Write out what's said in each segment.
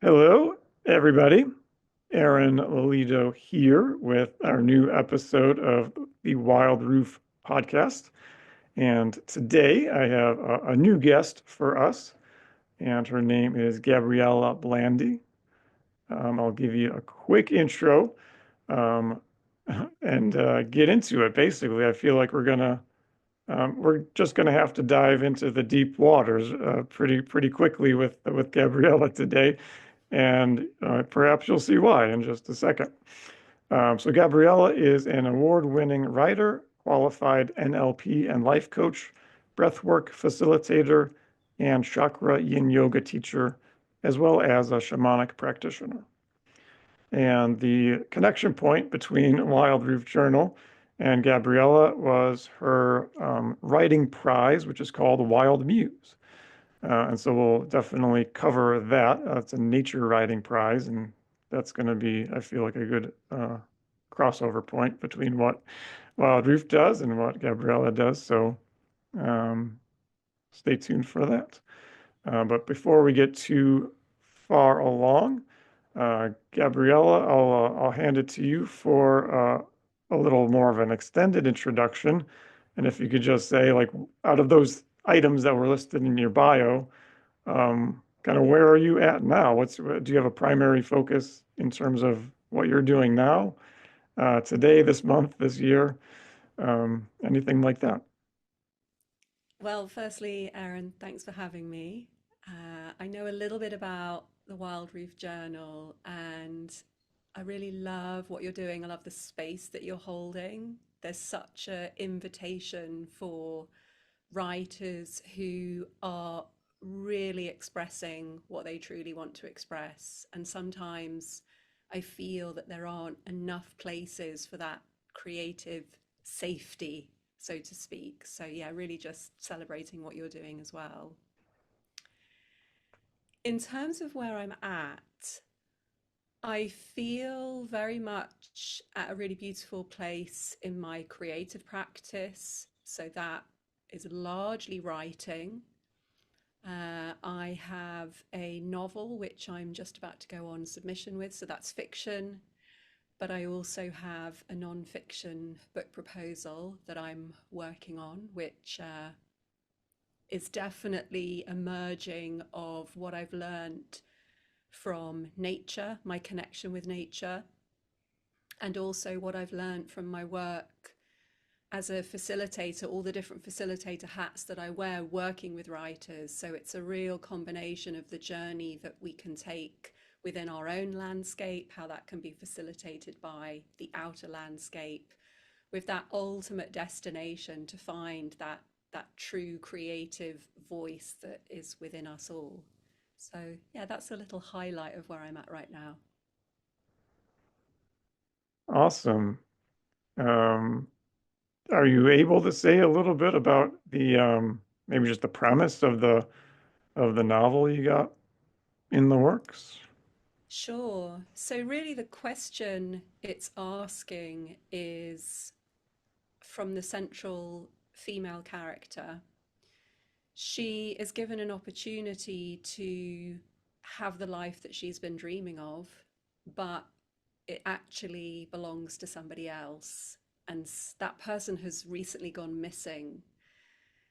Hello, everybody. Aaron Lelito here with our new episode of the Wild Roof podcast. And today I have a new guest for us, and her name is Gabriela Blandy. I'll give you a quick intro um, and get into it. Basically, I feel like we're just gonna have to dive into the deep waters pretty quickly with Gabriela today, and perhaps you'll see why in just a second. So Gabriela is an award-winning writer, qualified NLP and life coach, breathwork facilitator, and chakra yin yoga teacher, as well as a shamanic practitioner. And the connection point between Wild Roof Journal and Gabriela was her writing prize, which is called Wild Muse. And so we'll definitely cover that. It's a nature writing prize, and that's going to be, I feel like, a good crossover point between what Wild Roof does and what Gabriela does. So um, stay tuned for that. But before we get too far along, Gabriela, I'll hand it to you for a little more of an extended introduction. And if you could just say, like, out of those items that were listed in your bio, kind of where are you at now? Do you have a primary focus in terms of what you're doing now, today, this month, this year, anything like that? Well, firstly, Aaron, thanks for having me. I know a little bit about the Wild Reef Journal, and I really love what you're doing. I love the space that you're holding. There's such an invitation for writers who are really expressing what they truly want to express. And sometimes I feel that there aren't enough places for that creative safety, so to speak. So, yeah, really just celebrating what you're doing as well. In terms of where I'm at, I feel very much at a really beautiful place in my creative practice. So, that is largely writing. I have a novel which I'm just about to go on submission with, so that's fiction. But I also have a non-fiction book proposal that I'm working on, which is definitely emerging of what I've learned from nature, my connection with nature, and also what I've learned from my work as a facilitator, all the different facilitator hats that I wear working with writers. So it's a real combination of the journey that we can take within our own landscape, how that can be facilitated by the outer landscape, with that ultimate destination to find that true creative voice that is within us all. So yeah, that's a little highlight of where I'm at right now. Awesome. Um, are you able to say a little bit about the maybe just the premise of the novel you got in the works? Sure. So really the question it's asking is from the central female character. She is given an opportunity to have the life that she's been dreaming of, but it actually belongs to somebody else. And that person has recently gone missing.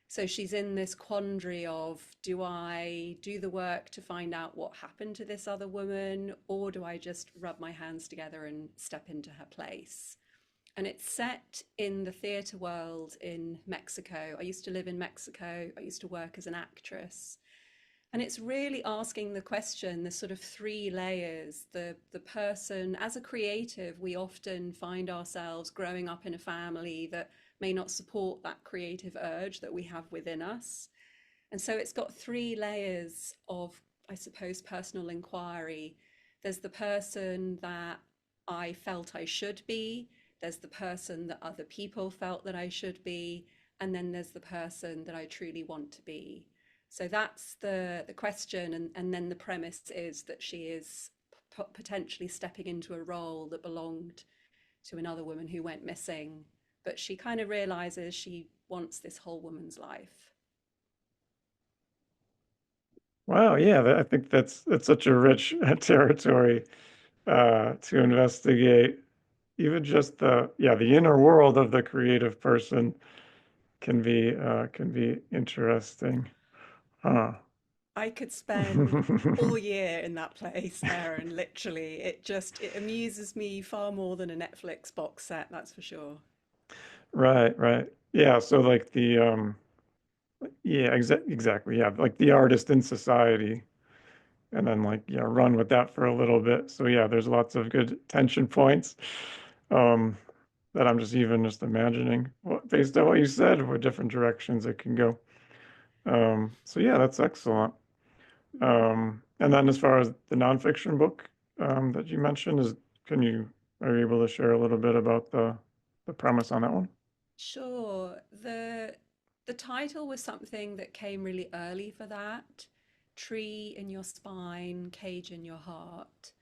So she's in this quandary of, do I do the work to find out what happened to this other woman, or do I just rub my hands together and step into her place? And it's set in the theatre world in Mexico. I used to live in Mexico. I used to work as an actress. And it's really asking the question, the sort of three layers. The person, as a creative, we often find ourselves growing up in a family that may not support that creative urge that we have within us. And so it's got three layers of, I suppose, personal inquiry. There's the person that I felt I should be, there's the person that other people felt that I should be, and then there's the person that I truly want to be. So that's the question, and then the premise is that she is potentially stepping into a role that belonged to another woman who went missing, but she kind of realizes she wants this whole woman's life. Wow, yeah, I think that's such a rich territory to investigate. Even just the inner world of the creative person can be interesting. Huh. I could spend all year in that place, Aaron, literally. It amuses me far more than a Netflix box set, that's for sure. Right, right. Yeah, so like exactly. Yeah, like the artist in society, and then like yeah, run with that for a little bit. So yeah, there's lots of good tension points um that I'm just imagining based on what you said, what different directions it can go. So yeah, that's excellent. And then as far as the nonfiction book that you mentioned are you able to share a little bit about the premise on that one? Sure. The title was something that came really early for that. Tree in your spine, cage in your heart.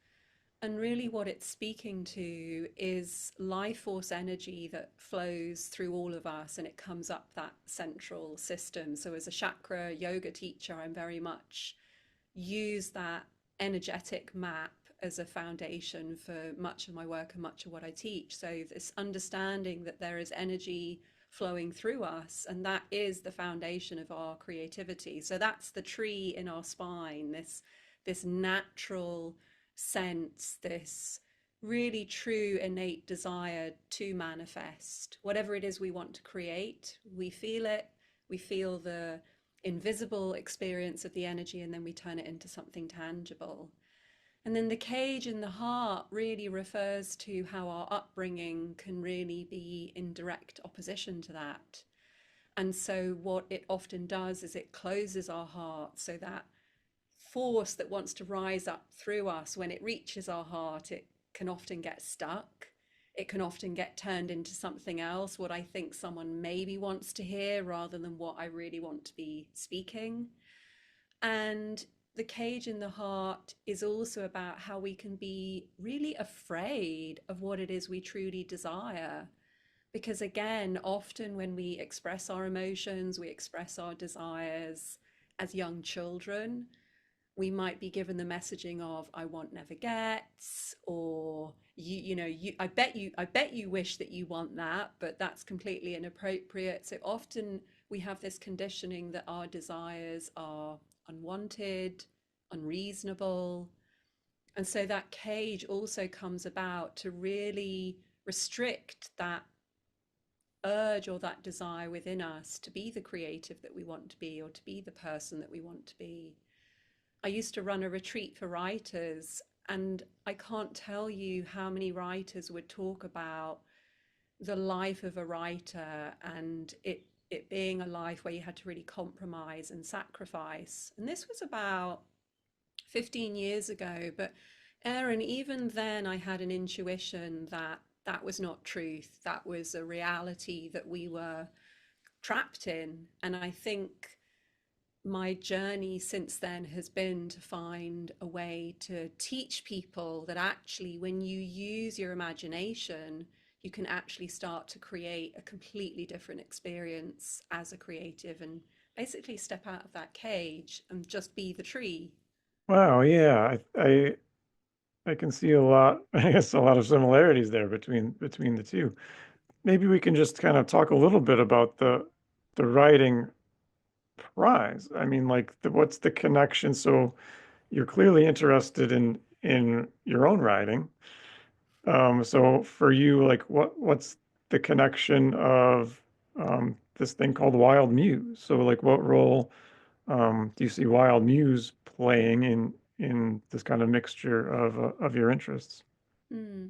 And really, what it's speaking to is life force energy that flows through all of us and it comes up that central system. So, as a chakra yoga teacher, I'm very much use that energetic map as a foundation for much of my work and much of what I teach. So, this understanding that there is energy flowing through us, and that is the foundation of our creativity. So, that's the tree in our spine, this natural sense, this really true innate desire to manifest whatever it is we want to create. We feel it, we feel the invisible experience of the energy, and then we turn it into something tangible. And then the cage in the heart really refers to how our upbringing can really be in direct opposition to that. And so, what it often does is it closes our heart so that force that wants to rise up through us, when it reaches our heart, it can often get stuck. It can often get turned into something else, what I think someone maybe wants to hear rather than what I really want to be speaking. And the cage in the heart is also about how we can be really afraid of what it is we truly desire. Because again, often when we express our emotions, we express our desires as young children, we might be given the messaging of I want never gets, or I bet you wish that you want that, but that's completely inappropriate. So often we have this conditioning that our desires are unwanted, unreasonable. And so that cage also comes about to really restrict that urge or that desire within us to be the creative that we want to be, or to be the person that we want to be. I used to run a retreat for writers, and I can't tell you how many writers would talk about the life of a writer, and it being a life where you had to really compromise and sacrifice. And this was about 15 years ago. But Aaron, even then, I had an intuition that that was not truth. That was a reality that we were trapped in. And I think my journey since then has been to find a way to teach people that actually, when you use your imagination, you can actually start to create a completely different experience as a creative, and basically step out of that cage and just be the tree. Wow, yeah, I can see a lot, I guess a lot of similarities there between the two. Maybe we can just kind of talk a little bit about the writing prize. I mean, like what's the connection? So you're clearly interested in your own writing. So for you, like what's the connection of this thing called Wild Muse? So like what role do you see Wild Muse playing in this kind of mixture of your interests? Hmm.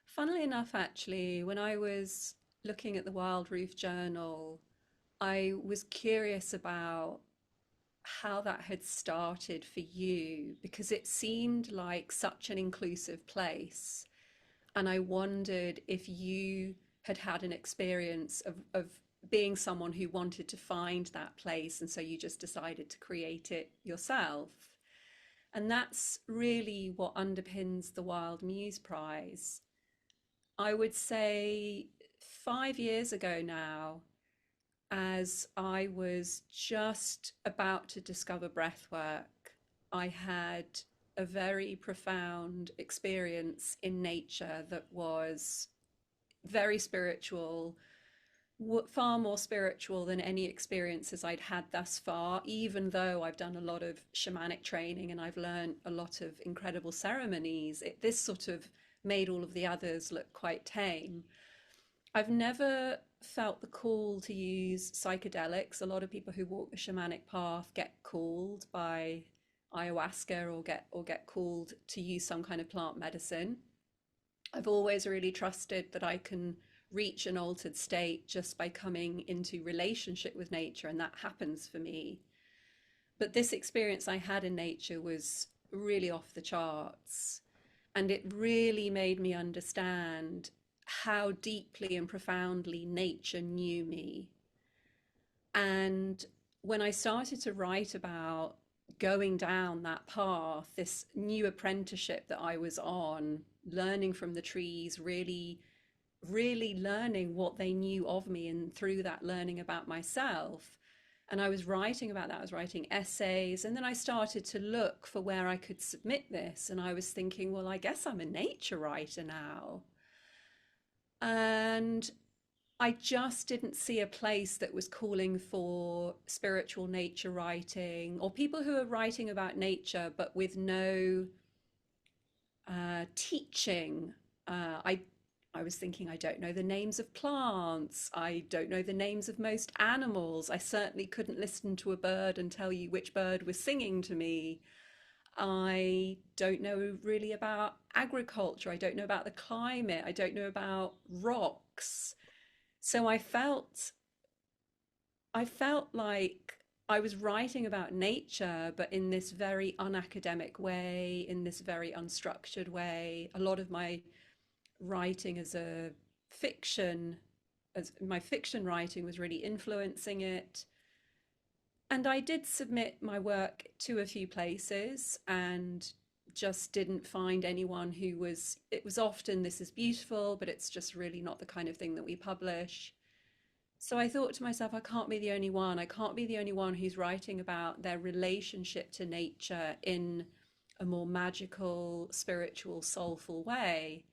Funnily enough, actually, when I was looking at the Wild Roof Journal, I was curious about how that had started for you, because it seemed like such an inclusive place. And I wondered if you had had an experience of being someone who wanted to find that place, and so you just decided to create it yourself. And that's really what underpins the Wild Muse Prize. I would say 5 years ago now, as I was just about to discover breathwork. I had a very profound experience in nature that was very spiritual, far more spiritual than any experiences I'd had thus far, even though I've done a lot of shamanic training and I've learned a lot of incredible ceremonies. This sort of made all of the others look quite tame. I've never felt the call to use psychedelics. A lot of people who walk the shamanic path get called by ayahuasca or get called to use some kind of plant medicine. I've always really trusted that I can reach an altered state just by coming into relationship with nature, and that happens for me. But this experience I had in nature was really off the charts, and it really made me understand how deeply and profoundly nature knew me. And when I started to write about going down that path, this new apprenticeship that I was on, learning from the trees, really learning what they knew of me, and through that, learning about myself. And I was writing about that. I was writing essays. And then I started to look for where I could submit this. And I was thinking, well, I guess I'm a nature writer now. And I just didn't see a place that was calling for spiritual nature writing, or people who are writing about nature but with no teaching. I was thinking, I don't know the names of plants. I don't know the names of most animals. I certainly couldn't listen to a bird and tell you which bird was singing to me. I don't know really about agriculture. I don't know about the climate. I don't know about rocks. So I felt like I was writing about nature, but in this very unacademic way, in this very unstructured way. A lot of my writing as a fiction, as my fiction writing was really influencing it. And I did submit my work to a few places and just didn't find anyone who was, it was often, this is beautiful, but it's just really not the kind of thing that we publish. So I thought to myself, I can't be the only one. I can't be the only one who's writing about their relationship to nature in a more magical, spiritual, soulful way.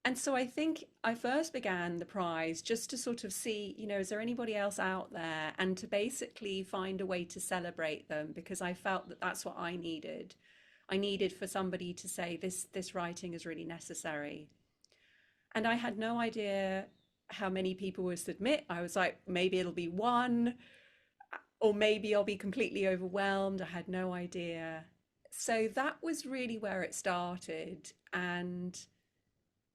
And so I think I first began the prize just to sort of see, is there anybody else out there, and to basically find a way to celebrate them, because I felt that that's what I needed. I needed for somebody to say this writing is really necessary. And I had no idea how many people would submit. I was like, maybe it'll be one, or maybe I'll be completely overwhelmed. I had no idea. So that was really where it started. And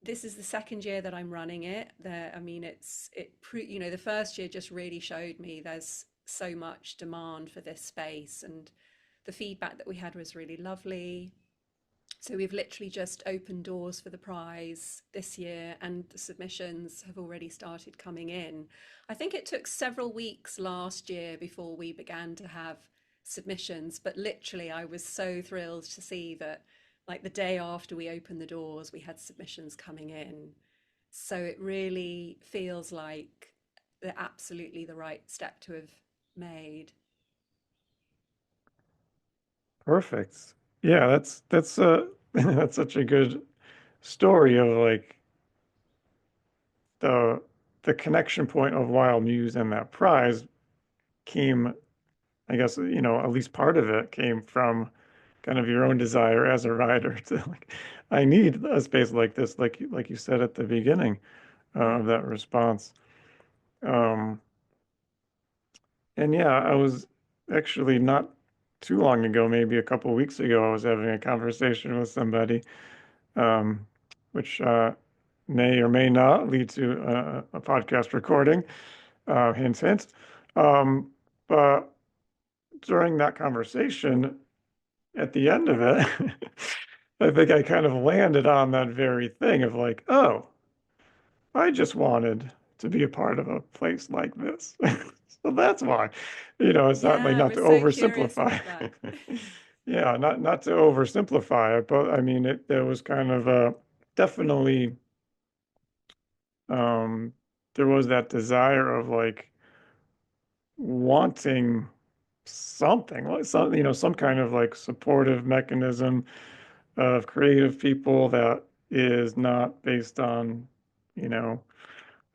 this is the second year that I'm running it. I mean, the first year just really showed me there's so much demand for this space, and the feedback that we had was really lovely. So we've literally just opened doors for the prize this year, and the submissions have already started coming in. I think it took several weeks last year before we began to have submissions, but literally I was so thrilled to see that, like, the day after we opened the doors, we had submissions coming in. So it really feels like absolutely the right step to have made. Perfect. Yeah, that's that's such a good story of like the the connection point of Wild Muse and that prize came, I guess, at least part of it came from kind of your own desire as a writer to like, I need a space like this, like you said at the beginning Yeah. of that response. Um, and yeah, I was actually not too long ago, maybe a couple of weeks ago, I was having a conversation with somebody, um, which may or may not lead to a podcast recording. Hint, hint. Um, but during that conversation, at the end of it, I think I kind of landed on that very thing of like, oh, I just wanted to be a part of a place like this. So that's why, it's not like Yeah, I not to was so curious oversimplify. about that. Yeah, not to oversimplify it, but I mean, there was kind of a definitely, um, there was that desire of like, wanting something like some, some kind of like supportive mechanism of creative people that is not based on, you know,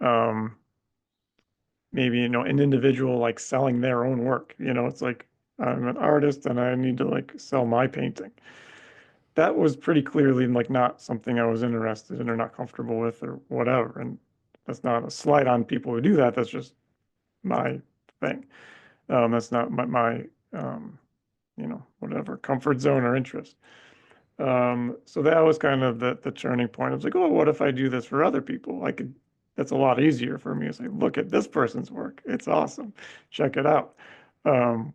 um, maybe, an individual like selling their own work. It's like I'm an artist and I need to like sell my painting. That was pretty clearly like not something I was interested in or not comfortable with or whatever. And that's not a slight on people who do that. That's just my thing. That's not my whatever comfort zone or interest. So that was kind of the turning point. I was like, oh, what if I do this for other people? That's a lot easier for me to say, look at this person's work. It's awesome. Check it out.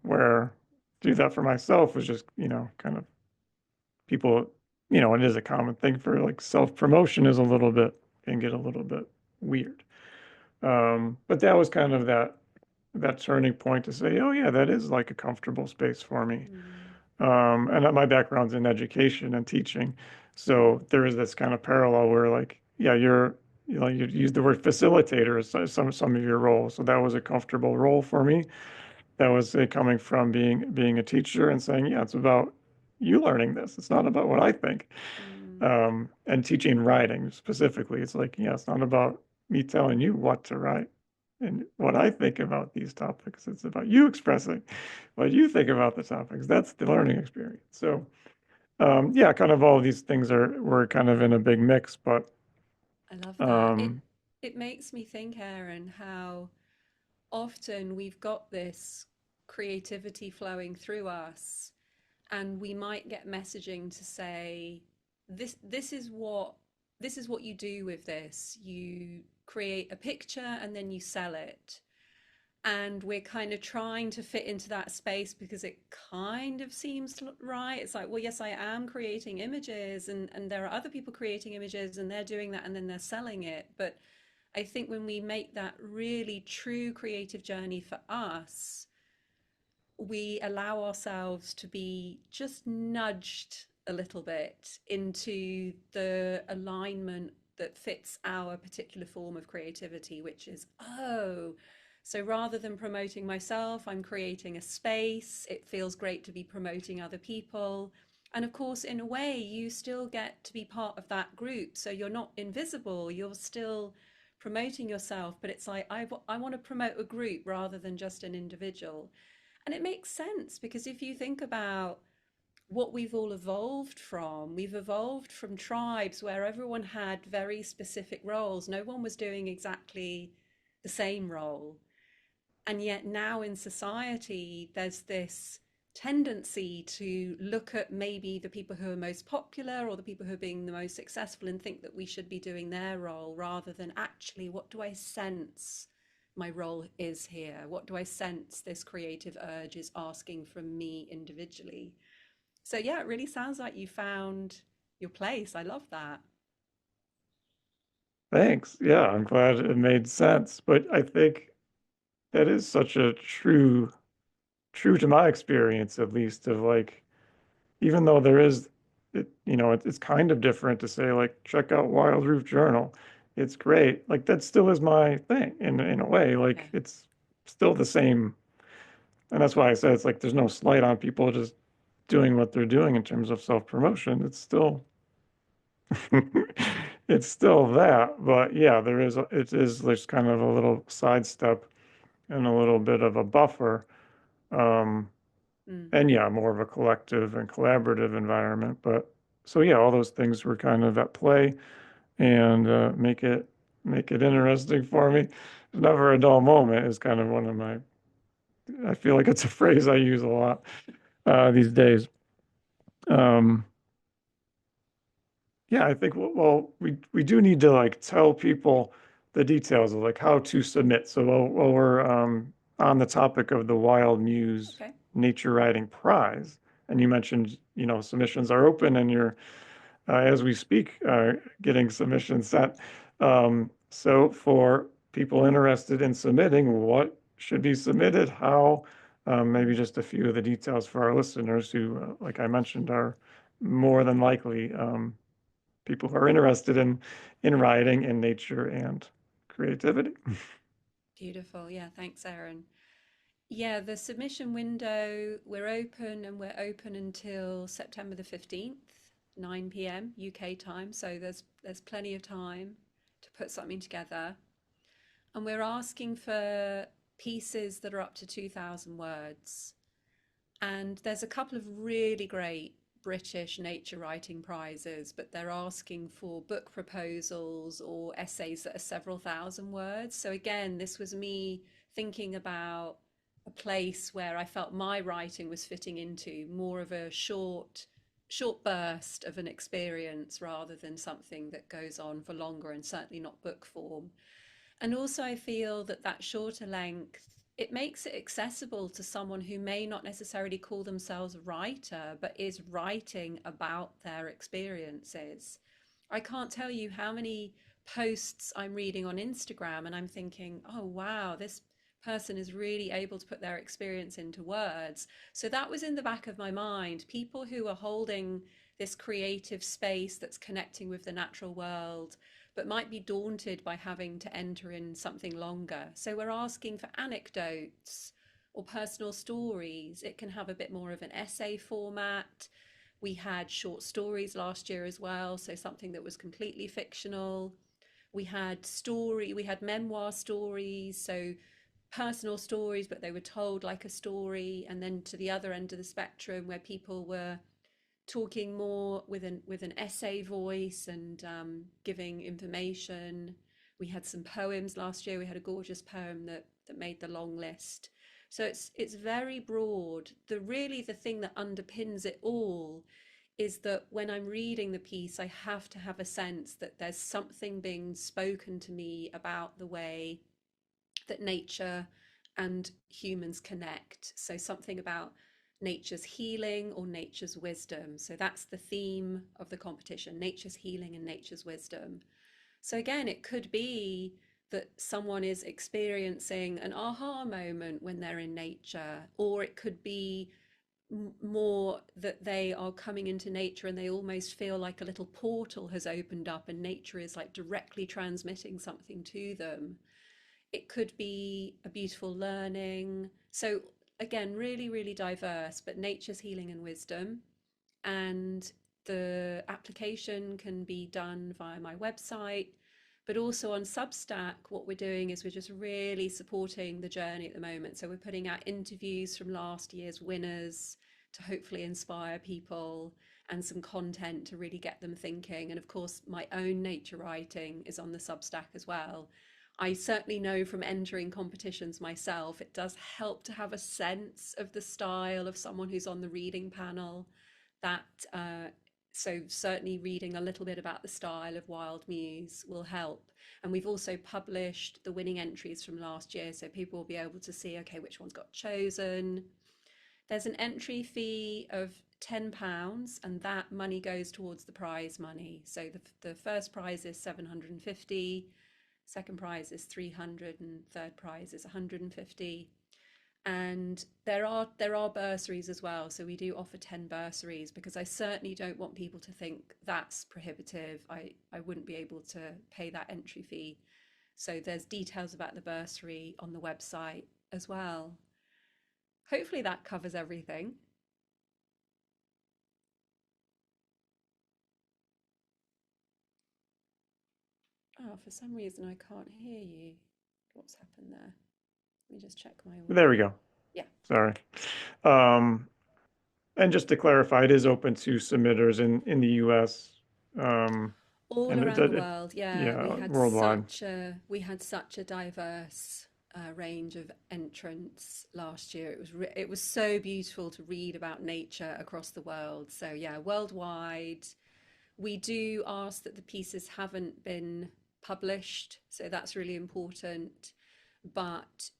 Where do that for myself was just, kind of people, it is a common thing for like self-promotion is a little bit, can get a little bit weird. But that was kind of that turning point to say, oh yeah, that is like a comfortable space for me. Mm. And my background's in education and teaching. So there is this kind of parallel where like, yeah, you use the word facilitator as some of your roles. So that was a comfortable role for me. That was coming from being a teacher and saying, yeah, it's about you learning this. It's not about what I think. Mm. And teaching writing specifically, it's like, yeah, it's not about me telling you what to write and what I think about these topics. It's about you expressing what you think about the topics. That's the learning experience. So, yeah, kind of all of these things were kind of in a big mix, but I love that. It um, it makes me think, Aaron, how often we've got this creativity flowing through us, and we might get messaging to say, this is what you do with this. You create a picture and then you sell it. And we're kind of trying to fit into that space because it kind of seems right. It's like, well, yes, I am creating images, and there are other people creating images and they're doing that and then they're selling it. But I think when we make that really true creative journey for us, we allow ourselves to be just nudged a little bit into the alignment that fits our particular form of creativity, which is, oh, so rather than promoting myself, I'm creating a space. It feels great to be promoting other people. And of course, in a way, you still get to be part of that group. So you're not invisible, you're still promoting yourself, but it's like, I want to promote a group rather than just an individual. And it makes sense because if you think about what we've all evolved from, we've evolved from tribes where everyone had very specific roles. No one was doing exactly the same role. And yet now in society, there's this tendency to look at maybe the people who are most popular or the people who are being the most successful and think that we should be doing their role rather than actually, what do I sense my role is here? What do I sense this creative urge is asking from me individually? So, yeah, it really sounds like you found your place. I love that. thanks. Yeah, I'm glad it made sense. But I think that is such a true to my experience, at least, of like, even though there is, it's kind of different to say, like, check out Wild Roof Journal. It's great. Like, that still is my thing in a way. Yeah. Like, it's still the same. And that's why I said it's like there's no slight on people just doing what they're doing in terms of self-promotion. It's still, it's still that. But yeah, it is just kind of a little sidestep and a little bit of a buffer. Um, Mm. and yeah, more of a collective and collaborative environment. But so yeah, all those things were kind of at play and make it interesting for me. Never a dull moment is kind of one of my. I feel like it's a phrase I use a lot these days. Um, yeah, I think well we do need to like tell people the details of like how to submit. So while we're on the topic of the Wild Muse Okay. Nature Writing Prize, and you mentioned submissions are open and you're as we speak getting submissions sent. So for people interested in submitting, what should be submitted? How? Maybe Mm. just a few of the details for our listeners who, like I mentioned, are more than likely people who are interested in writing in nature and creativity. Beautiful. Yeah. Thanks, Aaron. Yeah, the submission window, we're open until September the 15th, 9 p.m. UK time. So there's plenty of time to put something together. And we're asking for pieces that are up to 2,000 words. And there's a couple of really great British nature writing prizes, but they're asking for book proposals or essays that are several thousand words. So again, this was me thinking about a place where I felt my writing was fitting into more of a short burst of an experience rather than something that goes on for longer, and certainly not book form. And also, I feel that that shorter length, it makes it accessible to someone who may not necessarily call themselves a writer, but is writing about their experiences. I can't tell you how many posts I'm reading on Instagram and I'm thinking, oh, wow, this person is really able to put their experience into words. So that was in the back of my mind. People who are holding this creative space that's connecting with the natural world but might be daunted by having to enter in something longer. So we're asking for anecdotes or personal stories. It can have a bit more of an essay format. We had short stories last year as well, so something that was completely fictional. We had memoir stories, so personal stories, but they were told like a story. And then to the other end of the spectrum, where people were talking more with an essay voice and giving information. We had some poems last year. We had a gorgeous poem that made the long list. So it's very broad. The thing that underpins it all is that when I'm reading the piece, I have to have a sense that there's something being spoken to me about the way that nature and humans connect. So something about nature's healing or nature's wisdom. So that's the theme of the competition: nature's healing and nature's wisdom. So again, it could be that someone is experiencing an aha moment when they're in nature, or it could be more that they are coming into nature and they almost feel like a little portal has opened up and nature is like directly transmitting something to them. It could be a beautiful learning. So again, really, really diverse, but nature's healing and wisdom. And the application can be done via my website, but also on Substack. What we're doing is we're just really supporting the journey at the moment. So we're putting out interviews from last year's winners to hopefully inspire people, and some content to really get them thinking. And of course, my own nature writing is on the Substack as well. I certainly know from entering competitions myself, it does help to have a sense of the style of someone who's on the reading panel. That so certainly reading a little bit about the style of Wild Muse will help. And we've also published the winning entries from last year, so people will be able to see, okay, which ones got chosen. There's an entry fee of £10, and that money goes towards the prize money. So the first prize is 750, second prize is 300, and third prize is 150. And there are bursaries as well, so we do offer 10 bursaries, because I certainly don't want people to think that's prohibitive. I wouldn't be able to pay that entry fee. So there's details about the bursary on the website as well. Hopefully that covers everything. Oh, for some reason I can't hear you. What's happened there? Let me just check my There audio. we go. Yeah, Sorry. Um, and just to clarify, it is open to submitters in the US. Um, all and around the world. Yeah, yeah, worldwide. we had such a diverse range of entrants last year. It was so beautiful to read about nature across the world. So yeah, worldwide. We do ask that the pieces haven't been published, so that's really important. But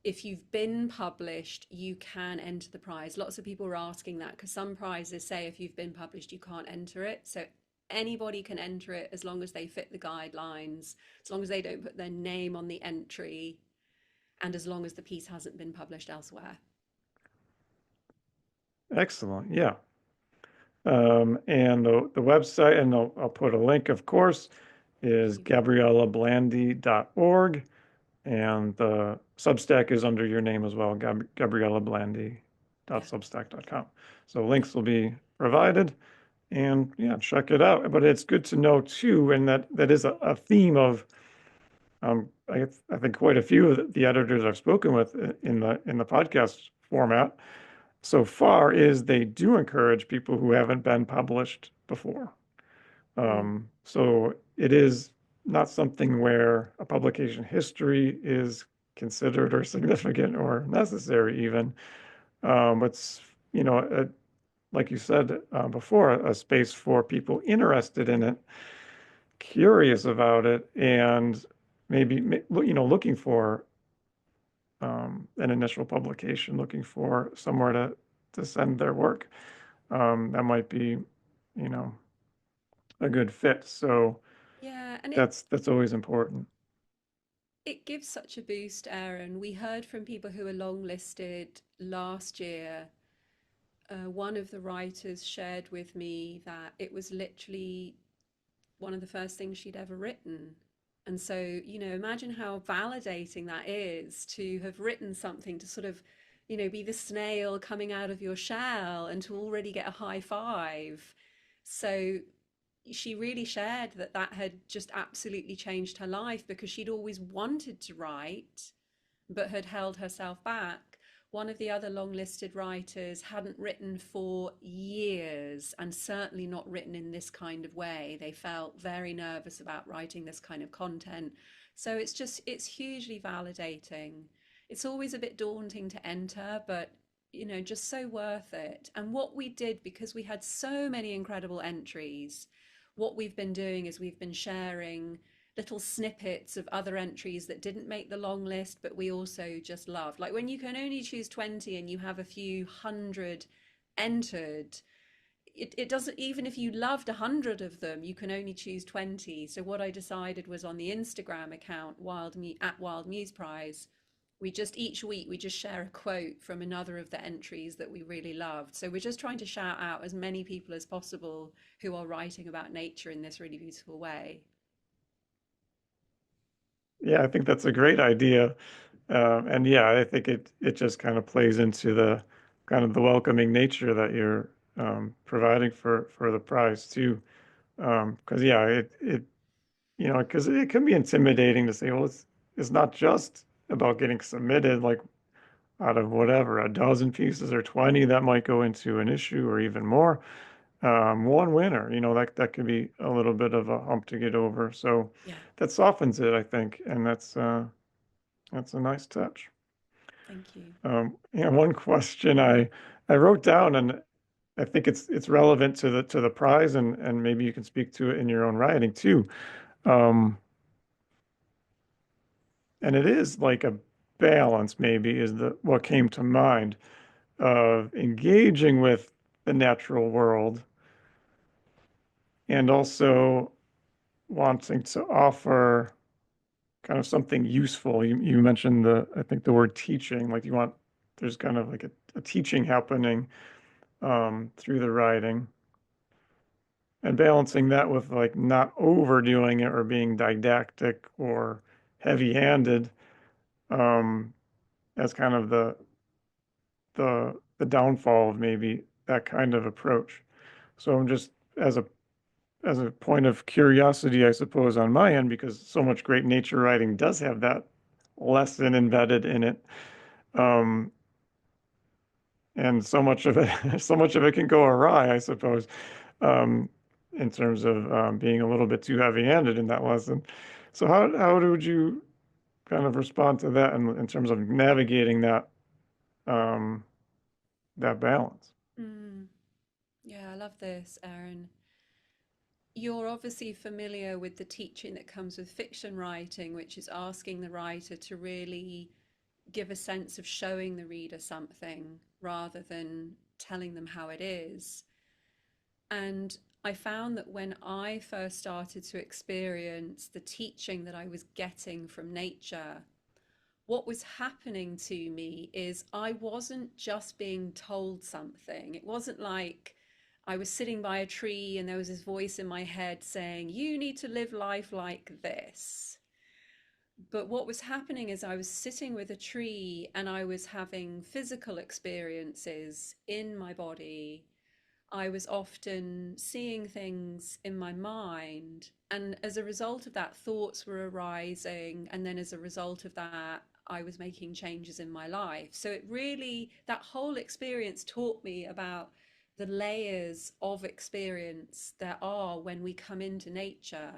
if you've been published, you can enter the prize. Lots of people are asking that, because some prizes say if you've been published, you can't enter it. So anybody can enter it as long as they fit the guidelines, as long as they don't put their name on the entry, and as long as the piece hasn't been published elsewhere. Excellent. Yeah. And the website, and I'll put a link, of course, is Thank you. gabrielablandy.org. And the Substack is under your name as well, Gabriela Blandy Yeah. .substack.com. So links will be provided, and yeah, check it out. But it's good to know too, and that is a theme of I think quite a few of the editors I've spoken with in the podcast format so far is they do encourage people who haven't been published before. Mm. So it is not something where a publication history is considered or significant or necessary even. But you know, like you said before, a space for people interested in it, curious about it, and maybe looking for an initial publication, looking for somewhere to send their work. That might be, you know, a good fit. So Yeah, and that's always important. it gives such a boost, Aaron. We heard from people who were long listed last year. One of the writers shared with me that it was literally one of the first things she'd ever written. And so, imagine how validating that is to have written something to sort of, be the snail coming out of your shell and to already get a high five. So she really shared that that had just absolutely changed her life because she'd always wanted to write but had held herself back. One of the other long listed writers hadn't written for years and certainly not written in this kind of way. They felt very nervous about writing this kind of content. So it's hugely validating. It's always a bit daunting to enter, but just so worth it. And what we did, because we had so many incredible entries, what we've been doing is we've been sharing little snippets of other entries that didn't make the long list, but we also just loved. Like when you can only choose 20 and you have a few hundred entered, it doesn't, even if you loved 100 of them, you can only choose 20. So what I decided was on the Instagram account, at Wild Muse Prize, we just each week we just share a quote from another of the entries that we really loved. So we're just trying to shout out as many people as possible who are writing about nature in this really beautiful way. Yeah, I think that's a great idea. And yeah, I think it just kind of plays into the kind of the welcoming nature that you're providing for the prize too. Because yeah, it because it can be intimidating to say, well, it's not just about getting submitted, like out of whatever, a dozen pieces or 20 that might go into an issue or even more. One winner, that could be a little bit of a hump to get over. So Yeah, that softens it, I think, and that's a nice touch. thank you. One question I wrote down, and I think it's relevant to the prize, and maybe you can speak to it in your own writing too. Um, and it is like a balance, maybe, is the what came to mind of engaging with the natural world and also wanting to offer kind of something useful. You mentioned I think the word teaching, like there's kind of like a teaching happening through the writing and balancing that with like not overdoing it or being didactic or heavy-handed um, as kind of the downfall of maybe that kind of approach. So I'm just as a point of curiosity, I suppose, on my end, because so much great nature writing does have that lesson embedded in it. Um, and so much of it, so much of it can go awry, I suppose, um, in terms of being a little bit too heavy-handed in that lesson. So how would you kind of respond to that in terms of navigating um, that balance? Mm, yeah, I love this, Aaron. You're obviously familiar with the teaching that comes with fiction writing, which is asking the writer to really give a sense of showing the reader something rather than telling them how it is. And I found that when I first started to experience the teaching that I was getting from nature, what was happening to me is I wasn't just being told something. It wasn't like I was sitting by a tree and there was this voice in my head saying, you need to live life like this. But what was happening is I was sitting with a tree and I was having physical experiences in my body. I was often seeing things in my mind. And as a result of that, thoughts were arising. And then as a result of that, I was making changes in my life. So it really, that whole experience taught me about the layers of experience there are when we come into nature.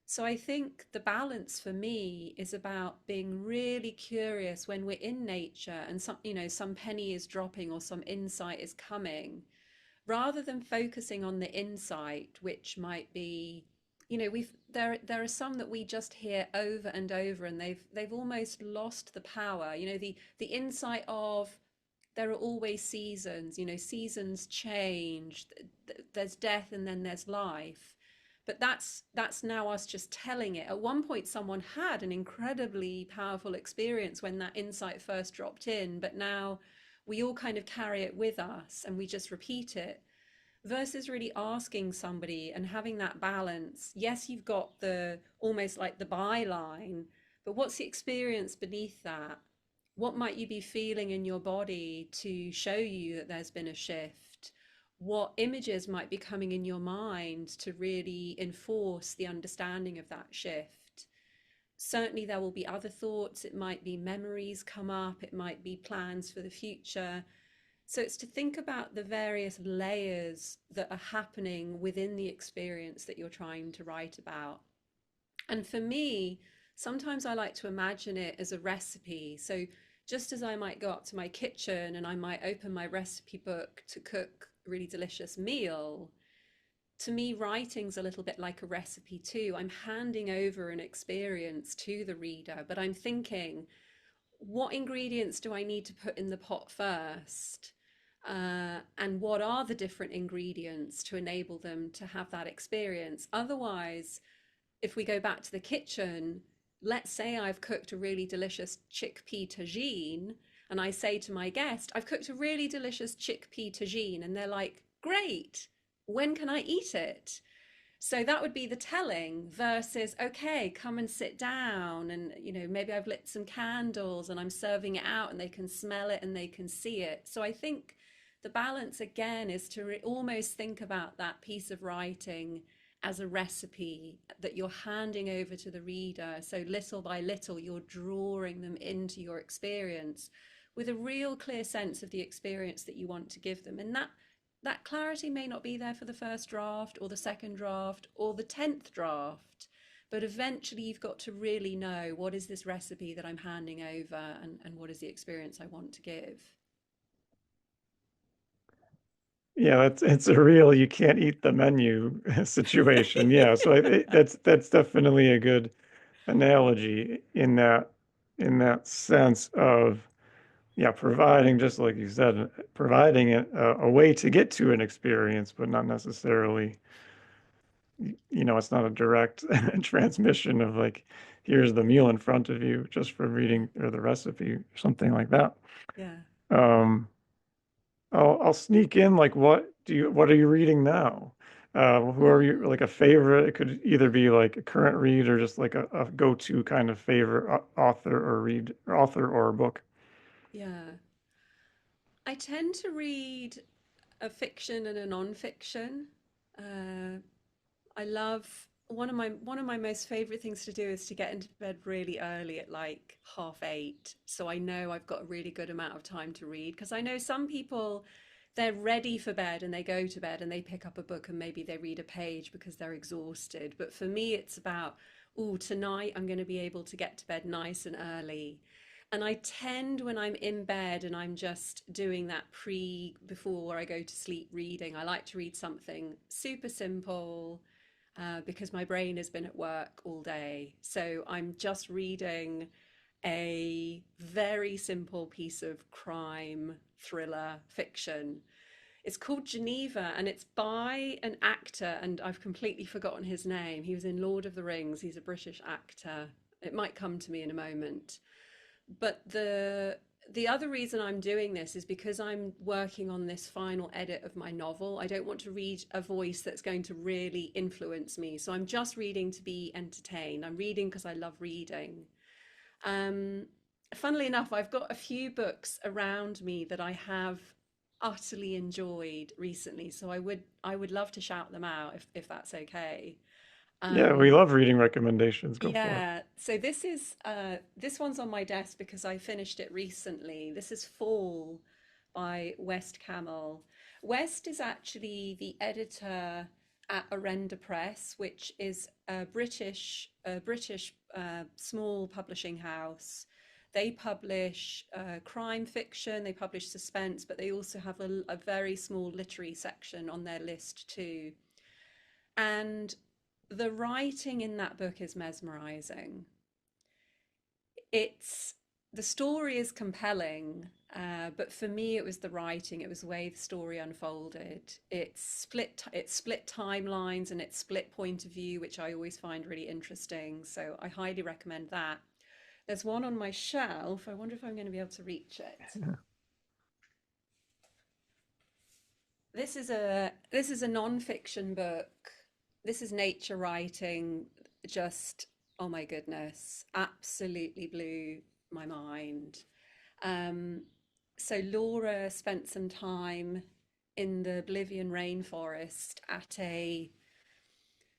So I think the balance for me is about being really curious when we're in nature and some penny is dropping or some insight is coming, rather than focusing on the insight, which might be, we've there are some that we just hear over and over, and they've almost lost the power. The insight of there are always seasons, seasons change, there's death and then there's life. But that's now us just telling it. At one point someone had an incredibly powerful experience when that insight first dropped in, but now we all kind of carry it with us and we just repeat it, versus really asking somebody and having that balance. Yes, you've got the almost like the byline, but what's the experience beneath that? What might you be feeling in your body to show you that there's been a shift? What images might be coming in your mind to really enforce the understanding of that shift? Certainly, there will be other thoughts. It might be memories come up, it might be plans for the future. So it's to think about the various layers that are happening within the experience that you're trying to write about. And for me, sometimes I like to imagine it as a recipe. So just as I might go up to my kitchen and I might open my recipe book to cook a really delicious meal, to me, writing's a little bit like a recipe too. I'm handing over an experience to the reader, but I'm thinking, what ingredients do I need to put in the pot first? And what are the different ingredients to enable them to have that experience? Otherwise, if we go back to the kitchen, let's say I've cooked a really delicious chickpea tagine, and I say to my guest, I've cooked a really delicious chickpea tagine, and they're like, great, when can I eat it? So that would be the telling versus, okay, come and sit down. And, maybe I've lit some candles and I'm serving it out and they can smell it and they can see it. So I think the balance again is to almost think about that piece of writing as a recipe that you're handing over to the reader. So little by little, you're drawing them into your experience with a real clear sense of the experience that you want to give them. And that clarity may not be there for the first draft or the second draft or the 10th draft, but eventually you've got to really know, what is this recipe that I'm handing over, and what is the experience I want to give. Yeah, it's a real you can't eat the menu situation. Yeah, so that's definitely a good analogy in that sense of, yeah, providing, just like you said, providing a way to get to an experience, but not necessarily, it's not a direct transmission of like, here's the meal in front of you just for reading or the recipe or something like that. Yeah. Um, I'll sneak in like, what are you reading now? Who are you, Ooh, like a favorite? It could either be like a current read or just like a go-to kind of favorite author or author or book. yeah. I tend to read a fiction and a non-fiction. Uh, I love one of my most favorite things to do is to get into bed really early at like 8:30, so I know I've got a really good amount of time to read. Because I know some people, they're ready for bed and they go to bed and they pick up a book and maybe they read a page because they're exhausted. But for me, it's about, oh, tonight I'm going to be able to get to bed nice and early. And I tend, when I'm in bed and I'm just doing that before I go to sleep reading, I like to read something super simple, because my brain has been at work all day. So I'm just reading a very simple piece of crime thriller fiction. It's called Geneva and it's by an actor, and I've completely forgotten his name. He was in Lord of the Rings, he's a British actor. It might come to me in a moment. But the other reason I'm doing this is because I'm working on this final edit of my novel. I don't want to read a voice that's going to really influence me. So I'm just reading to be entertained. I'm reading because I love reading. Um, Funnily enough, I've got a few books around me that I have utterly enjoyed recently. So I would love to shout them out if that's okay. Yeah, we Um, love reading recommendations. Go for it. yeah, so this one's on my desk because I finished it recently. This is Fall by West Camel. West is actually the editor at Arenda Press, which is a British small publishing house. They publish crime fiction, they publish suspense, but they also have a very small literary section on their list too. And the writing in that book is mesmerizing. It's the story is compelling, but for me, it was the writing. It was the way the story unfolded. It split timelines and it split point of view, which I always find really interesting. So I highly recommend that. There's one on my shelf. I wonder if I'm going to be able to reach it. This is a non-fiction book. This is nature writing. Just, oh my goodness, absolutely blew my mind. Um, so Laura spent some time in the Bolivian rainforest at a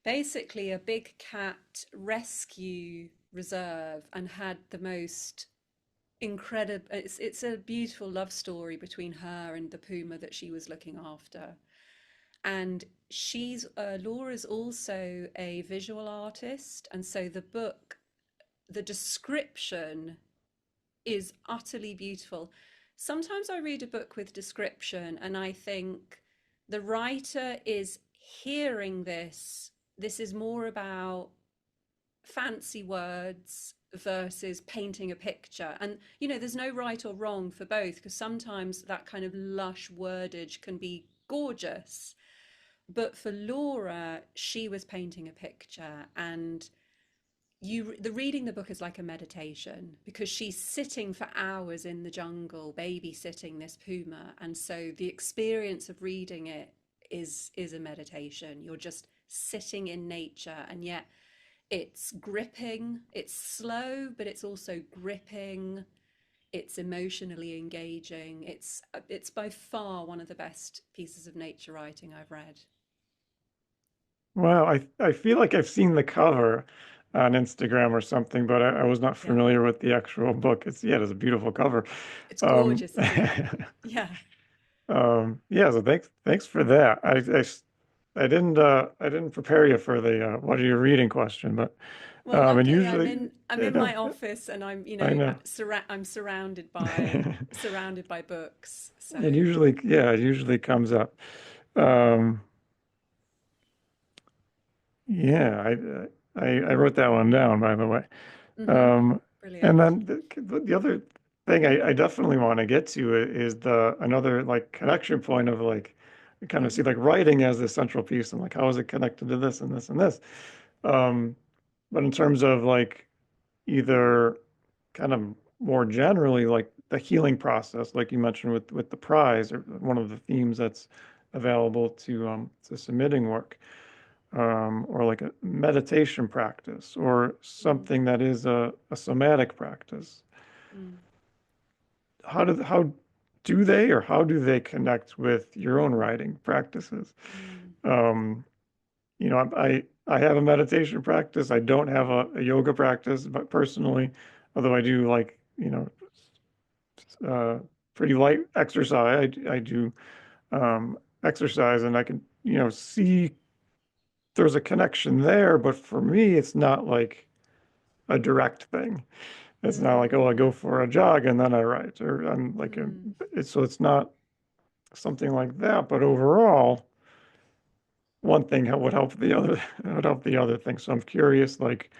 basically a big cat rescue reserve and had the most incredible, it's a beautiful love story between her and the puma that she was looking after. And she's Laura's also a visual artist, and so the description is utterly beautiful. Sometimes I read a book with description and I think the writer is hearing this is more about fancy words versus painting a picture. And there's no right or wrong for both, because sometimes that kind of lush wordage can be gorgeous, but for Laura, she was painting a picture. And the reading the book is like a meditation, because she's sitting for hours in the jungle babysitting this puma, and so the experience of reading it is a meditation. You're just sitting in nature, and yet it's gripping. It's slow, but it's also gripping. It's emotionally engaging. It's by far one of the best pieces of nature writing I've read. Wow, I feel like I've seen the cover on Instagram or something, but I was not Yeah, familiar with the actual book. Yeah, it's a beautiful cover. it's Um, gorgeous, isn't it? Yeah. yeah, so thanks for that. I didn't prepare you for the what are you reading question, but Well, and luckily I'm usually in I'm it, in my office, and I'm, I know. I'm surrounded by books. It So, usually, yeah, it usually comes up. Um, yeah, I wrote that one down, by the way. mhm, Um, and brilliant. then the other thing I definitely want to get to is the another like connection point of like kind of see Mhm, like writing as the central piece and like how is it connected to this and this and this. Um, but in terms of like either kind of more generally like the healing process, like you mentioned with the prize, or one of the themes that's available to submitting work, or like a meditation practice, or mm, something that is a somatic practice. mm, How do they, or how do they connect with your own writing practices? mm, Um, I have a meditation practice. I don't have a yoga practice, but personally, although I do like, uh, pretty light exercise, I do exercise, and I can, see there's a connection there, but for me, it's not like a direct thing. It's not like, oh, I mm, go for a jog and then I write, or I'm like mm, so it's not something like that. But overall, one thing would help the other would help the other thing. So I'm curious, like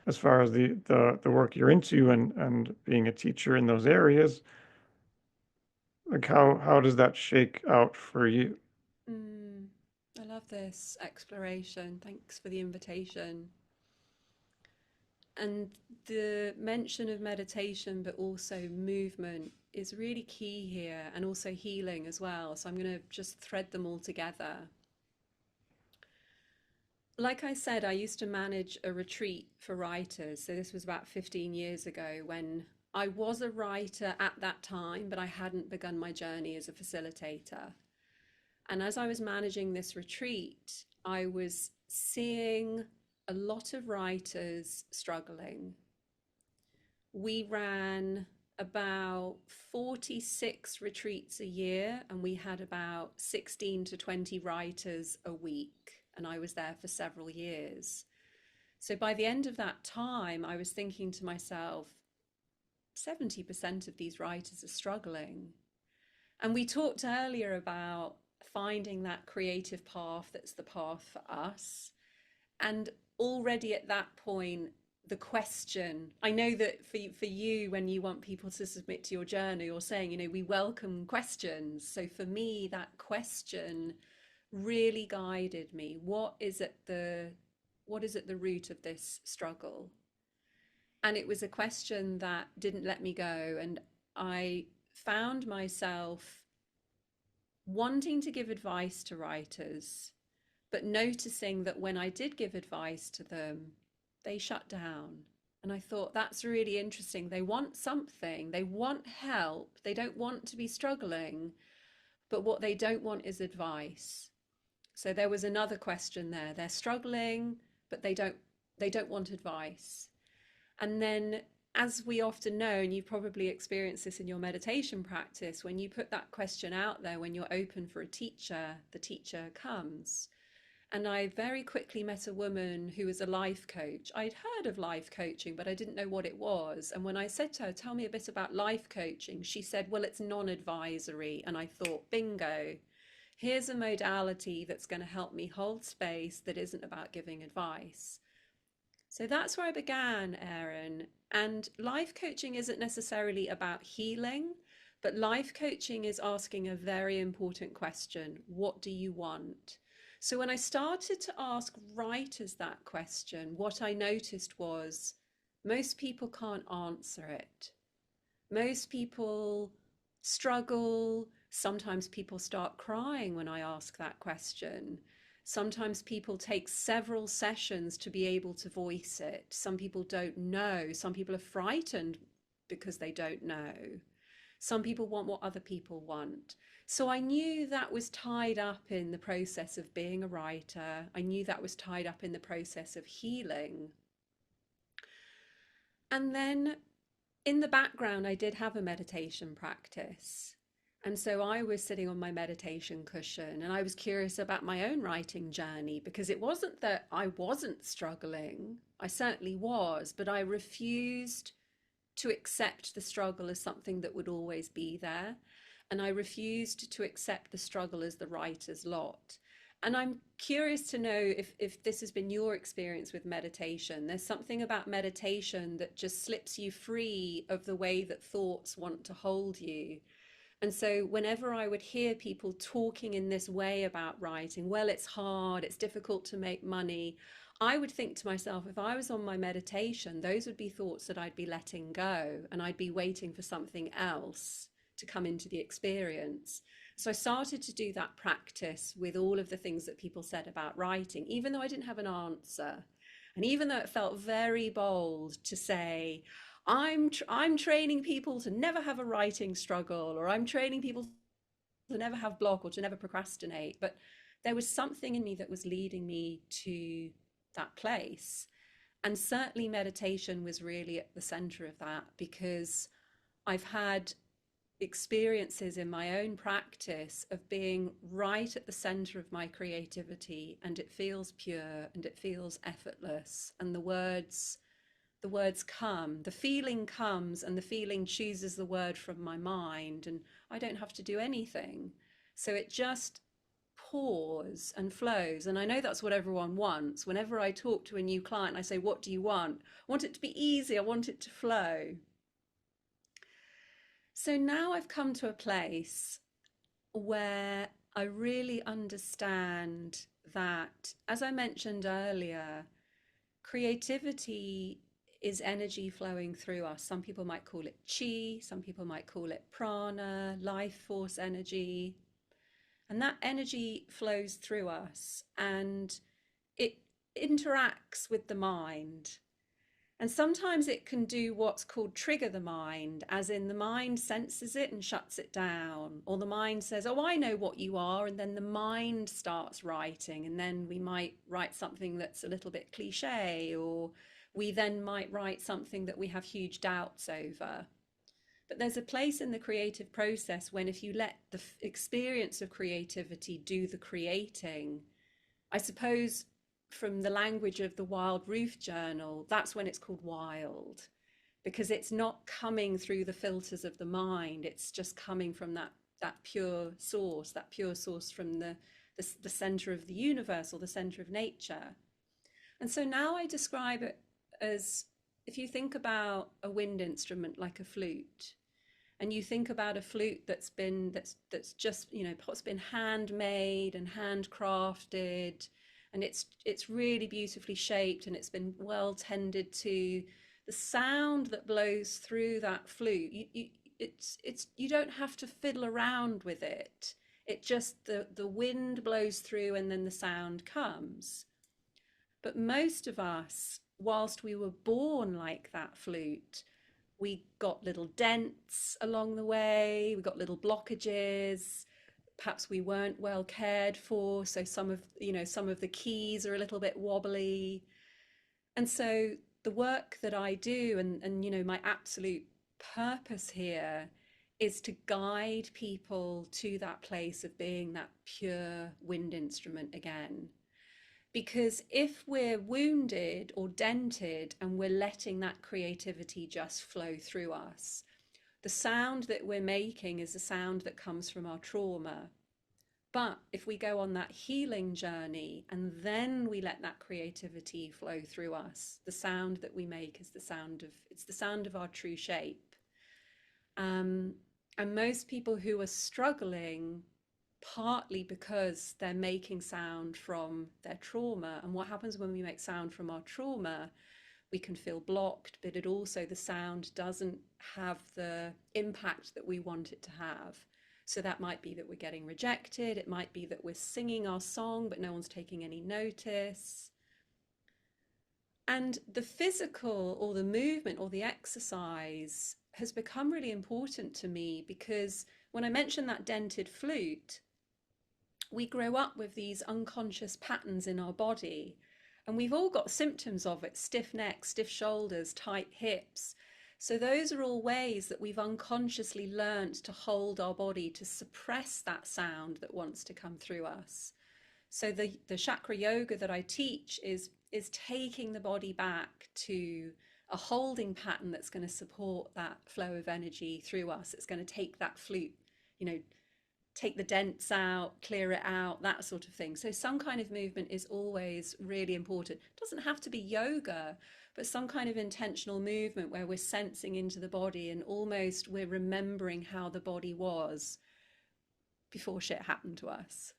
as far as the work you're into and being a teacher in those areas, like how does that shake out for you? mm. I love this exploration. Thanks for the invitation. And the mention of meditation, but also movement. is really key here, and also healing as well. So I'm going to just thread them all together. Like I said, I used to manage a retreat for writers. So this was about 15 years ago, when I was a writer at that time, but I hadn't begun my journey as a facilitator. And as I was managing this retreat, I was seeing a lot of writers struggling. We ran about 46 retreats a year, and we had about 16 to 20 writers a week. And I was there for several years. So by the end of that time, I was thinking to myself, 70% of these writers are struggling. And we talked earlier about finding that creative path that's the path for us. And already at that point, the question, I know that for you, when you want people to submit to your journal, you're saying, you know, we welcome questions. So for me, that question really guided me. What is at the root of this struggle? And it was a question that didn't let me go. And I found myself wanting to give advice to writers, but noticing that when I did give advice to them, they shut down. And I thought, that's really interesting. They want something, they want help, they don't want to be struggling, but what they don't want is advice. So there was another question there. They're struggling, but they don't want advice. And then, as we often know, and you probably experience this in your meditation practice, when you put that question out there, when you're open for a teacher, the teacher comes. And I very quickly met a woman who was a life coach. I'd heard of life coaching, but I didn't know what it was. And when I said to her, tell me a bit about life coaching, she said, well, it's non-advisory. And I thought, bingo, here's a modality that's going to help me hold space that isn't about giving advice. So that's where I began, Aaron. And life coaching isn't necessarily about healing, but life coaching is asking a very important question. What do you want? So when I started to ask writers that question, what I noticed was most people can't answer it. Most people struggle. Sometimes people start crying when I ask that question. Sometimes people take several sessions to be able to voice it. Some people don't know. Some people are frightened because they don't know. Some people want what other people want. So I knew that was tied up in the process of being a writer. I knew that was tied up in the process of healing. And then in the background, I did have a meditation practice. And so I was sitting on my meditation cushion and I was curious about my own writing journey, because it wasn't that I wasn't struggling. I certainly was, but I refused to accept the struggle as something that would always be there. And I refused to accept the struggle as the writer's lot. And I'm curious to know if this has been your experience with meditation. There's something about meditation that just slips you free of the way that thoughts want to hold you. And so whenever I would hear people talking in this way about writing, well, it's hard, it's difficult to make money, I would think to myself, if I was on my meditation, those would be thoughts that I'd be letting go, and I'd be waiting for something else to come into the experience. So I started to do that practice with all of the things that people said about writing, even though I didn't have an answer. And even though it felt very bold to say, I'm training people to never have a writing struggle, or I'm training people to never have block or to never procrastinate. But there was something in me that was leading me to that place. And certainly meditation was really at the center of that, because I've had experiences in my own practice of being right at the center of my creativity, and it feels pure and it feels effortless, and the words come, the feeling comes, and the feeling chooses the word from my mind, and I don't have to do anything. So it just pours and flows. And I know that's what everyone wants. Whenever I talk to a new client, I say, what do you want? I want it to be easy. I want it to flow. So now I've come to a place where I really understand that, as I mentioned earlier, creativity is energy flowing through us. Some people might call it chi, some people might call it prana, life force energy. And that energy flows through us and it interacts with the mind. And sometimes it can do what's called trigger the mind, as in the mind senses it and shuts it down. Or the mind says, oh, I know what you are. And then the mind starts writing. And then we might write something that's a little bit cliche, or we then might write something that we have huge doubts over. But there's a place in the creative process when, if you let the experience of creativity do the creating, I suppose from the language of the Wild Roof Journal, that's when it's called wild, because it's not coming through the filters of the mind. It's just coming from that pure source from the center of the universe or the center of nature. And so now I describe it as, if you think about a wind instrument like a flute, and you think about a flute that's just, it's been handmade and handcrafted, and it's really beautifully shaped and it's been well tended to, the sound that blows through that flute, you don't have to fiddle around with it. It just, the wind blows through and then the sound comes. But most of us, whilst we were born like that flute, we got little dents along the way, we got little blockages, perhaps we weren't well cared for, so some of the keys are a little bit wobbly. And so the work that I do, and my absolute purpose here, is to guide people to that place of being that pure wind instrument again. Because if we're wounded or dented and we're letting that creativity just flow through us, the sound that we're making is the sound that comes from our trauma. But if we go on that healing journey and then we let that creativity flow through us, the sound that we make is the sound of our true shape. And most people who are struggling, partly because they're making sound from their trauma. And what happens when we make sound from our trauma, we can feel blocked, but it also, the sound doesn't have the impact that we want it to have. So that might be that we're getting rejected. It might be that we're singing our song, but no one's taking any notice. And the physical or the movement or the exercise has become really important to me, because when I mentioned that dented flute, we grow up with these unconscious patterns in our body, and we've all got symptoms of it: stiff neck, stiff shoulders, tight hips. So those are all ways that we've unconsciously learned to hold our body, to suppress that sound that wants to come through us. So the chakra yoga that I teach is taking the body back to a holding pattern that's going to support that flow of energy through us. It's going to take that flute, take the dents out, clear it out, that sort of thing. So some kind of movement is always really important. It doesn't have to be yoga, but some kind of intentional movement where we're sensing into the body and almost we're remembering how the body was before shit happened to us.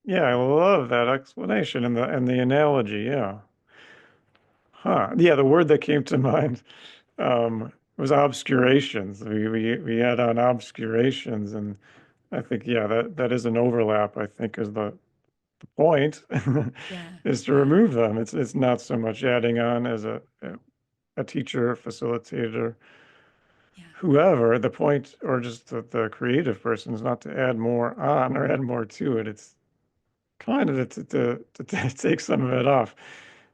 Yeah, I love that explanation and the analogy. Yeah. Huh. Yeah, the word that came to mind was obscurations. We had on obscurations, and I think, yeah, that is an overlap. I think is the point Yeah, is to yeah, remove them. It's not so much adding on as a teacher, facilitator, yeah, whoever. The point, or just the creative person, is not to add more on or add more to it. It's kind of to take some of it off.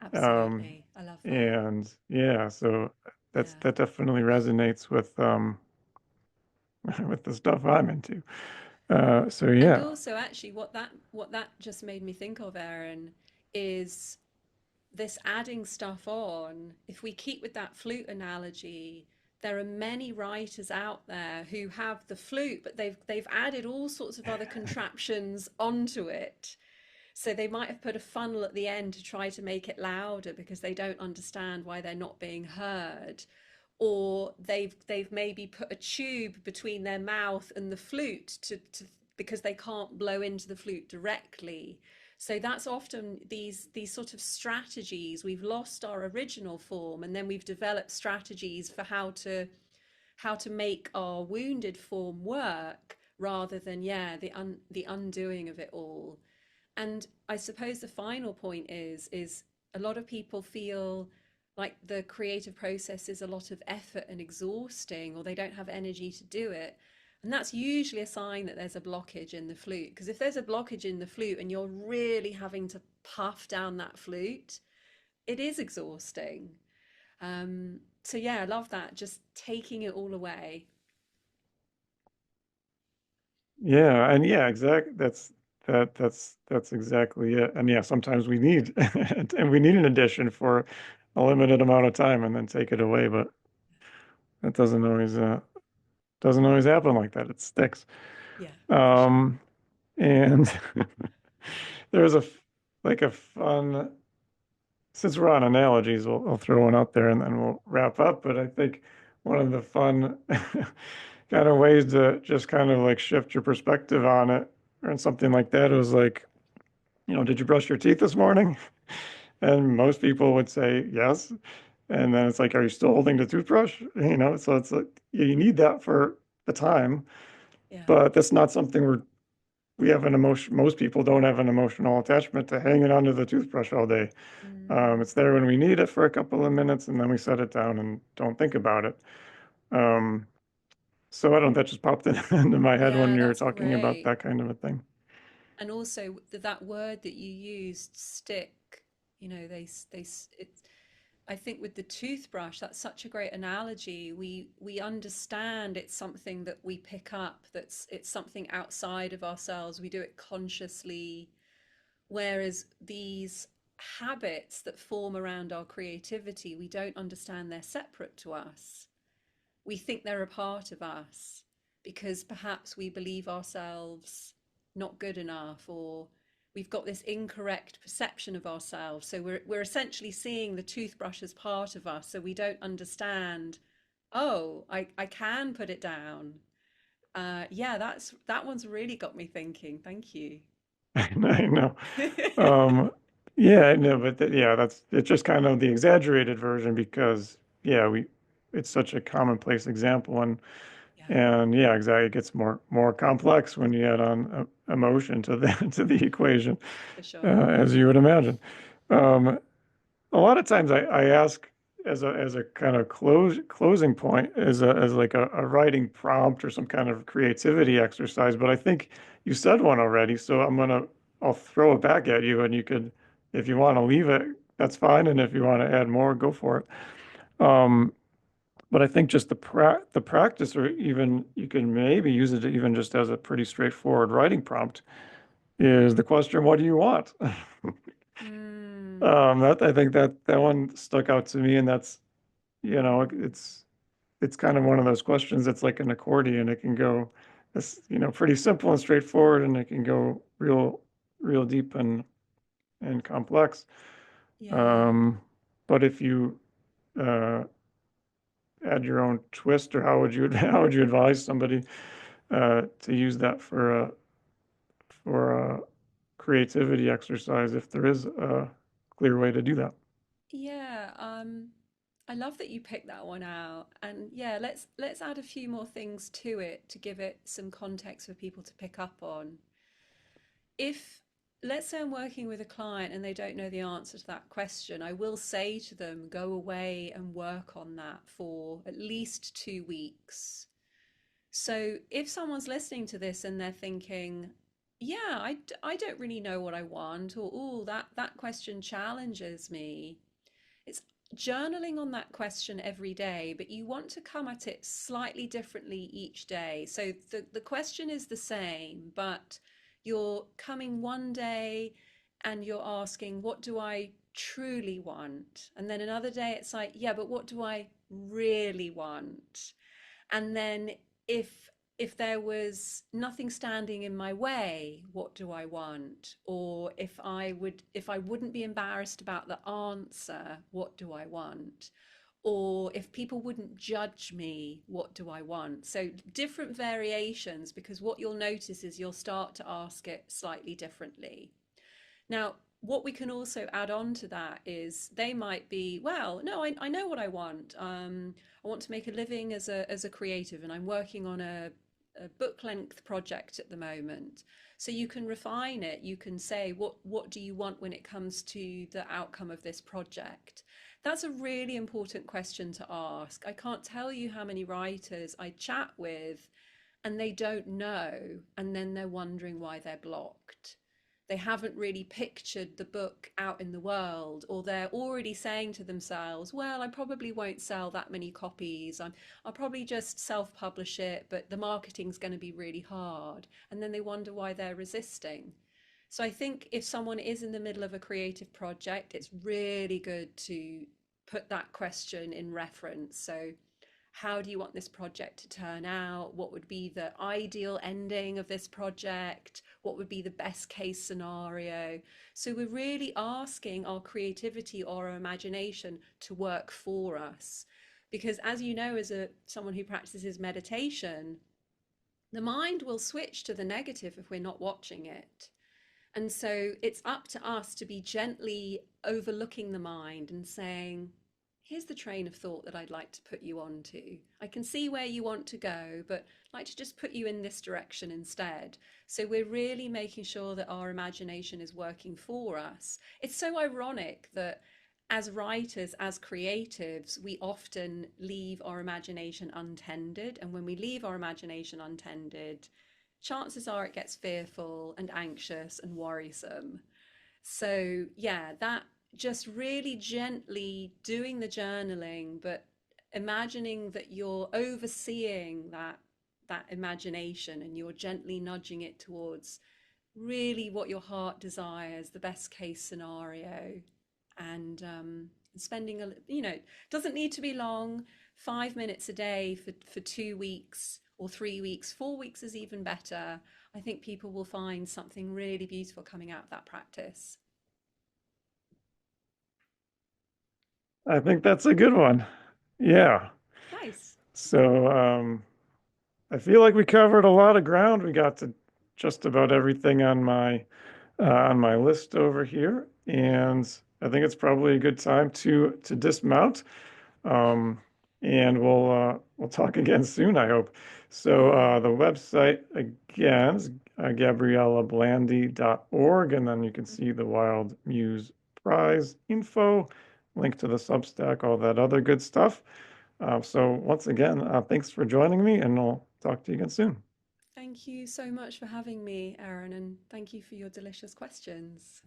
Um, absolutely. I love that. and yeah, so Yeah. that definitely resonates with with the stuff I'm into. So And yeah. also, actually, what that just made me think of, Aaron, is this adding stuff on. If we keep with that flute analogy, there are many writers out there who have the flute, but they've added all sorts of other contraptions onto it. So they might have put a funnel at the end to try to make it louder because they don't understand why they're not being heard. Or they've maybe put a tube between their mouth and the flute to because they can't blow into the flute directly. So that's often these sort of strategies. We've lost our original form, and then we've developed strategies for how to make our wounded form work, rather than, yeah, the undoing of it all. And I suppose the final point is a lot of people feel like the creative process is a lot of effort and exhausting, or they don't have energy to do it. And that's usually a sign that there's a blockage in the flute. Because if there's a blockage in the flute and you're really having to puff down that flute, it is exhausting. So yeah, I love that. Just taking it all away. Yeah, and yeah, exactly. That's exactly it. And yeah, sometimes we need and we need an addition for a limited amount of time and then take it away, but that doesn't always happen like that. It sticks. Yeah, for sure. Um, and there's like a fun, since we're on analogies, we'll throw one out there and then we'll wrap up. But I think one of the fun kind of ways to just kind of like shift your perspective on it or something like that was like, did you brush your teeth this morning? And most people would say yes. And then it's like, are you still holding the toothbrush? So it's like, yeah, you need that for the time, Yeah. but that's not something we have an emotion. Most people don't have an emotional attachment to hanging onto the toothbrush all day. Mm. It's there when we need it for a couple of minutes and then we set it down and don't think about it. Um, so I don't, that just popped into my head when Yeah, you're that's talking about great. that kind of a thing. And also that word that you used, stick, it's, I think with the toothbrush, that's such a great analogy. We understand it's something that we pick up, it's something outside of ourselves. We do it consciously, whereas these habits that form around our creativity, we don't understand they're separate to us. We think they're a part of us because perhaps we believe ourselves not good enough, or we've got this incorrect perception of ourselves. So we're essentially seeing the toothbrush as part of us. So we don't understand, oh, I can put it down. Yeah, that one's really got me thinking. Thank you. I know. Um, yeah, I know, but yeah, it's just kind of the exaggerated version because yeah, it's such a commonplace example Yeah, and yeah, exactly. It gets more complex when you add on emotion to the to the equation, for sure. as you would imagine. Um, a lot of times I ask as a kind of closing point as like a writing prompt or some kind of creativity exercise, but I think you said one already, so I'll throw it back at you and you could, if you want to leave it, that's fine, and if you want to add more, go for it. Um, but I think just the practice, or even you can maybe use it even just as a pretty straightforward writing prompt, is the question, what do you want? Mm, That I think that one stuck out to me, and that's, it's kind of one of those questions that's like an accordion. It can go, pretty simple and straightforward, and it can go real deep and complex. yeah. Um, but if you uh, add your own twist, or how would you how would you advise somebody to use that for a creativity exercise if there is a clear way to do that? Yeah, I love that you picked that one out. And yeah, let's add a few more things to it to give it some context for people to pick up on. If let's say I'm working with a client and they don't know the answer to that question, I will say to them, go away and work on that for at least 2 weeks. So if someone's listening to this and they're thinking, yeah, I don't really know what I want, or oh, that question challenges me, it's journaling on that question every day, but you want to come at it slightly differently each day. So the question is the same, but you're coming one day and you're asking, what do I truly want? And then another day it's like, yeah, but what do I really want? And then if if there was nothing standing in my way, what do I want? Or if I wouldn't be embarrassed about the answer, what do I want? Or if people wouldn't judge me, what do I want? So different variations, because what you'll notice is you'll start to ask it slightly differently. Now, what we can also add on to that is they might be, well, no, I know what I want. I want to make a living as a creative, and I'm working on a book length project at the moment. So you can refine it. You can say, what do you want when it comes to the outcome of this project? That's a really important question to ask. I can't tell you how many writers I chat with and they don't know, and then they're wondering why they're blocked. They haven't really pictured the book out in the world, or they're already saying to themselves, well, I probably won't sell that many copies. I'll probably just self publish it, but the marketing's going to be really hard. And then they wonder why they're resisting. So I think if someone is in the middle of a creative project, it's really good to put that question in reference. So how do you want this project to turn out? What would be the ideal ending of this project? What would be the best case scenario? So we're really asking our creativity or our imagination to work for us. Because as you know, as someone who practices meditation, the mind will switch to the negative if we're not watching it. And so it's up to us to be gently overlooking the mind and saying, here's the train of thought that I'd like to put you onto. I can see where you want to go, but I'd like to just put you in this direction instead. So we're really making sure that our imagination is working for us. It's so ironic that as writers, as creatives, we often leave our imagination untended. And when we leave our imagination untended, chances are it gets fearful and anxious and worrisome. So, yeah, that just really gently doing the journaling, but imagining that you're overseeing that imagination and you're gently nudging it towards really what your heart desires, the best case scenario, and spending doesn't need to be long. 5 minutes a day for 2 weeks or 3 weeks, 4 weeks is even better. I think people will find something really beautiful coming out of that practice. I think that's a good one. Yeah. Nice. So I feel like we covered a lot of ground. We got to just about everything on my list over here, and I think it's probably a good time to dismount. Um, and we'll talk again soon, I hope. So Yeah. the website again is gabrielablandy.org, and then you can see the Wild Muse Prize info, link to the Substack, all that other good stuff. So once again, thanks for joining me, and I'll talk to you again soon. Thank you so much for having me, Aaron, and thank you for your delicious questions.